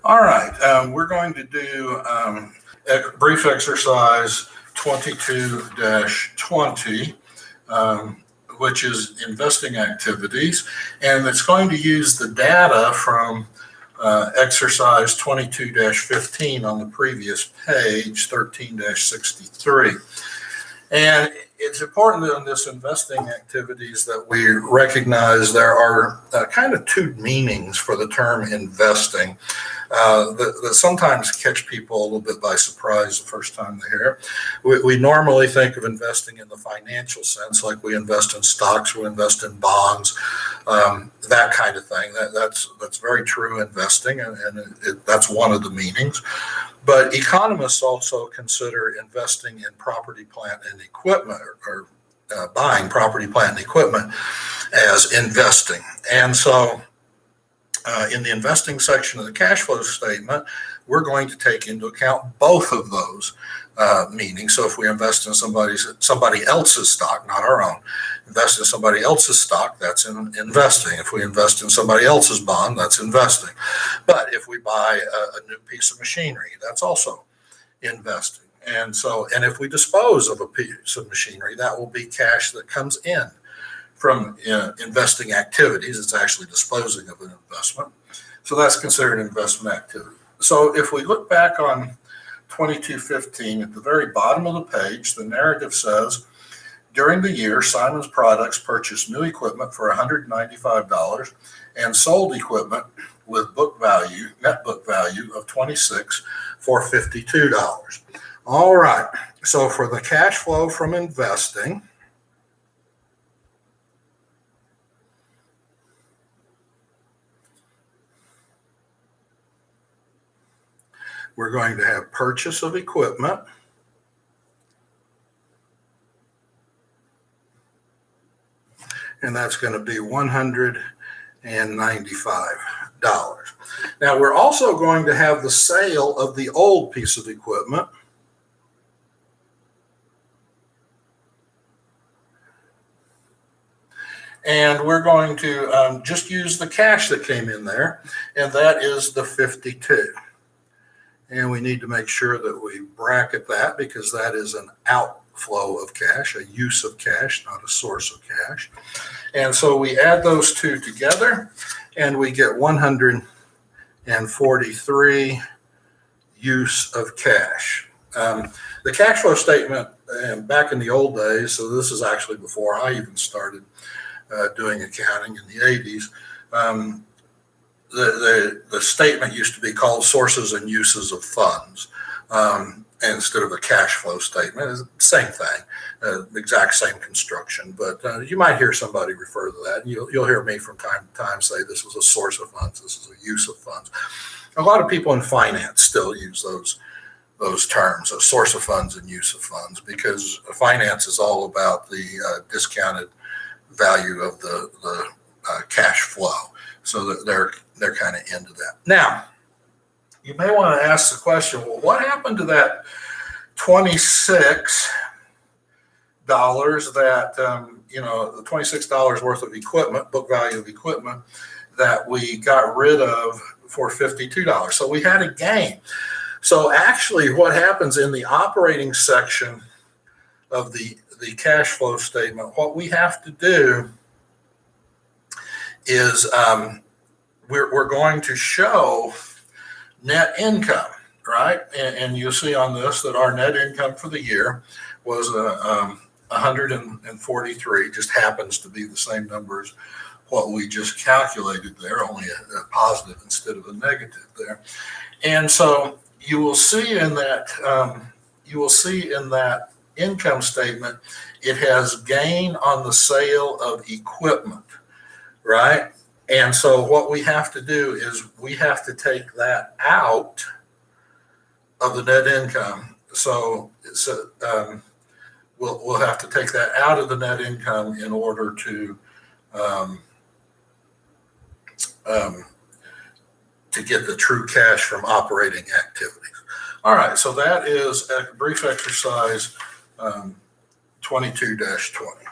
All right, we're going to do a brief exercise 22-20, which is investing activities, and it's going to use the data from exercise 22-15 on the previous page, 13-63. And it's important in this investing activities that we recognize there are kind of two meanings for the term investing that sometimes catch people a little bit by surprise the first time they hear it. We normally think of investing in the financial sense, like we invest in stocks, we invest in bonds, that kind of thing. That's very true investing, and that's one of the meanings. But economists also consider investing in property, plant, and equipment, or buying property, plant, and equipment as investing. And so in the investing section of the cash flow statement, we're going to take into account both of those meanings. So if we invest in somebody else's stock, not our own, invest in somebody else's stock, that's investing. If we invest in somebody else's bond, that's investing. But if we buy a new piece of machinery, that's also investing. And if we dispose of a piece of machinery, that will be cash that comes in from investing activities. It's actually disposing of an investment. So that's considered investment activity. So if we look back on 22-15, at the very bottom of the page, the narrative says, during the year, Simon's Products purchased new equipment for $195 and sold equipment with net book value of $26 for $52. All right, so for the cash flow from investing, we're going to have purchase of equipment, and that's going to be $195. Now, we're also going to have the sale of the old piece of equipment, and we're going to just use the cash that came in there, and that is the 52. And we need to make sure that we bracket that because that is an outflow of cash, a use of cash, not a source of cash. And so we add those two together and we get 143 use of cash. The cash flow statement back in the old days, so this is actually before I even started doing accounting in the 80s, the statement used to be called sources and uses of funds instead of a cash flow statement. It's the same thing, exact same construction, but you might hear somebody refer to that. You'll hear me from time to time say this was a source of funds, this is a use of funds. A lot of people in finance still use those terms, a source of funds and use of funds, because finance is all about the discounted value of the cash flow. So that they're kind of into that. Now, you may want to ask the question, well, what happened to that $26 that, the $26 worth of equipment, book value of equipment, that we got rid of for $52? So we had a gain. So actually what happens in the operating section of the cash flow statement, what we have to do is we're going to show net income, right? And you'll see on this that our net income for the year was 143, just happens to be the same number as what we just calculated there, only a positive instead of a negative there. And so you will see in that income statement, it has gain on the sale of equipment, right? And so what we have to do is we have to take that out of the net income. So we'll have to take that out of the net income in order to get the true cash from operating activities. All right, so that is a brief exercise 22-20.